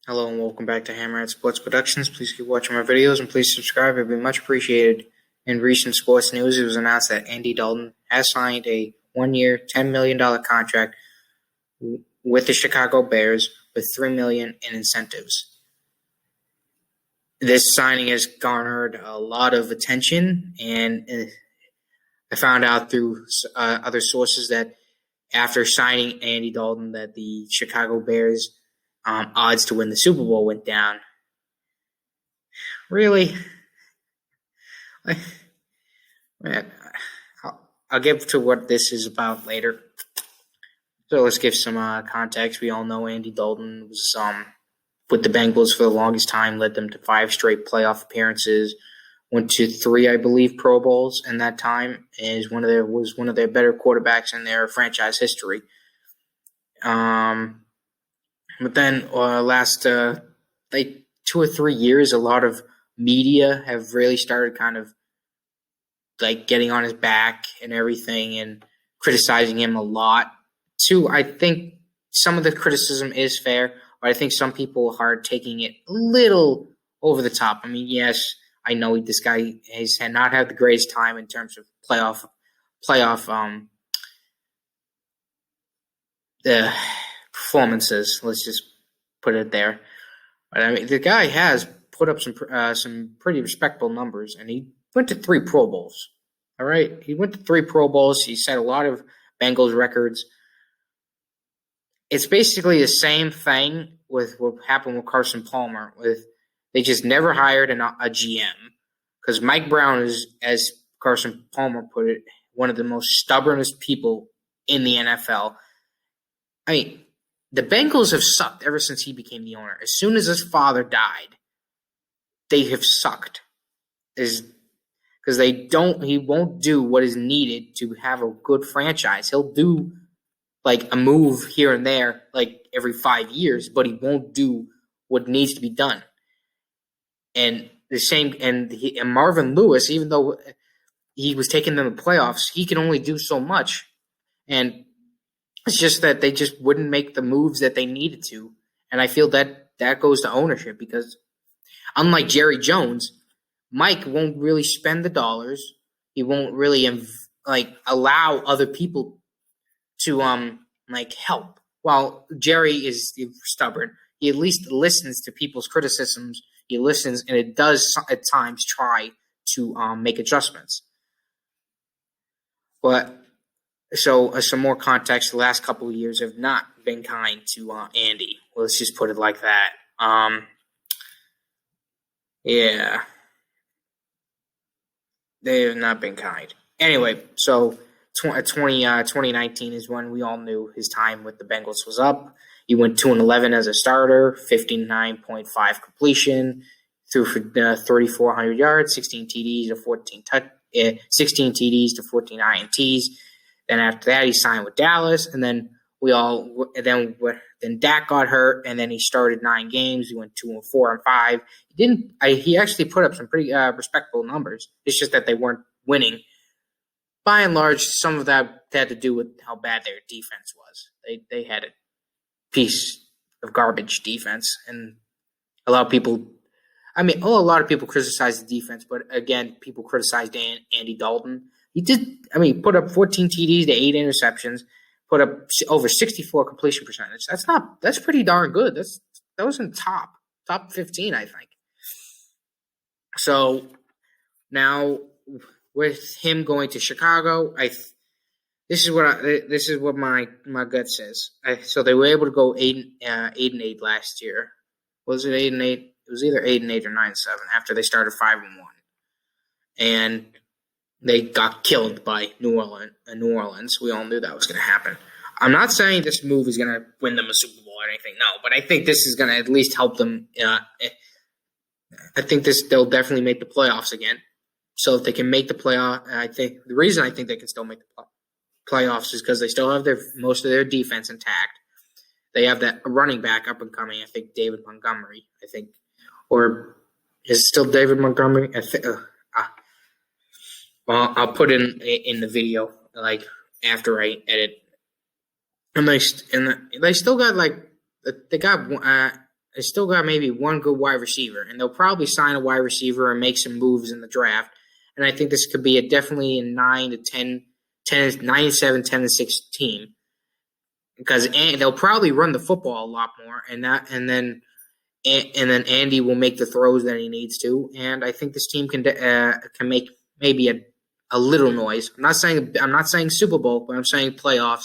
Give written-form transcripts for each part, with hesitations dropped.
Hello and welcome back to Hammerhead Sports Productions. Please keep watching my videos and please subscribe. It would be much appreciated. In recent sports news, it was announced that Andy Dalton has signed a one-year, $10 million contract with the Chicago Bears with $3 million in incentives. This signing has garnered a lot of attention, and I found out through other sources that after signing Andy Dalton, that the Chicago Bears odds to win the Super Bowl went down. Really? I'll get to what this is about later. So let's give some context. We all know Andy Dalton was with the Bengals for the longest time, led them to 5 straight playoff appearances, went to 3, I believe, Pro Bowls in that time, and was one of their better quarterbacks in their franchise history. But then last 2 or 3 years, a lot of media have really started kind of like getting on his back and everything and criticizing him a lot. Too, I think some of the criticism is fair, but I think some people are taking it a little over the top. I mean, yes, I know this guy has not had the greatest time in terms of playoff performances. Let's just put it there. But I mean, the guy has put up some pretty respectable numbers, and he went to 3 Pro Bowls. All right, he went to 3 Pro Bowls. He set a lot of Bengals records. It's basically the same thing with what happened with Carson Palmer. They just never hired a GM because Mike Brown is, as Carson Palmer put it, one of the most stubbornest people in the NFL. I mean, the Bengals have sucked ever since he became the owner. As soon as his father died, they have sucked. Because he won't do what is needed to have a good franchise. He'll do like a move here and there, like every 5 years, but he won't do what needs to be done. And the same, and Marvin Lewis, even though he was taking them to playoffs, he can only do so much. And it's just that they just wouldn't make the moves that they needed to. And I feel that goes to ownership because unlike Jerry Jones, Mike won't really spend the dollars. He won't really allow other people to help. While Jerry is stubborn, he at least listens to people's criticisms. He listens, and it does at times try to make adjustments. But so some more context: the last couple of years have not been kind to Andy. Well, let's just put it like that. Yeah. They have not been kind. Anyway, so 2019 is when we all knew his time with the Bengals was up. He went 2-11 as a starter, 59.5 completion, threw for 3,400 yards, 16 TDs to 14 INTs. Then after that, he signed with Dallas, and then then Dak got hurt, and then he started 9 games. He went 2-4 and 5. He actually put up some pretty respectable numbers. It's just that they weren't winning. By and large, some of that had to do with how bad their defense was. They had a piece of garbage defense, and a lot of people criticized the defense, but again, people criticized Andy Dalton. He put up 14 TDs to 8 interceptions, put up over 64 completion percentage. That's pretty darn good. That was in top 15, I think. So now with him going to Chicago, this is what my gut says. So they were able to go 8-8 last year. Was it 8-8? It was either 8-8 or 9-7 after they started 5-1, and they got killed by New Orleans. We all knew that was going to happen. I'm not saying this move is going to win them a Super Bowl or anything, no, but I think this is going to at least help them. I think they'll definitely make the playoffs again. So if they can make the playoff, I think the reason I think they can still make the playoffs is because they still have most of their defense intact. They have that running back up and coming. I think David Montgomery. Or is it still David Montgomery? Well, I'll put it in the video like after I edit. And they still got They still got maybe one good wide receiver, and they'll probably sign a wide receiver and make some moves in the draft. And I think this could be definitely a 9-7, 10-6 team because they'll probably run the football a lot more, and then Andy will make the throws that he needs to. And I think this team can make maybe a little noise. I'm not saying Super Bowl, but I'm saying playoffs.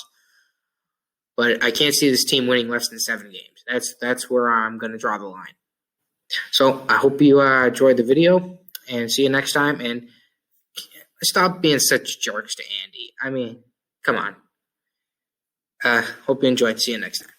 But I can't see this team winning less than 7 games. That's where I'm going to draw the line. So I hope you enjoyed the video, and see you next time. And stop being such jerks to Andy. I mean, come on. Hope you enjoyed. See you next time.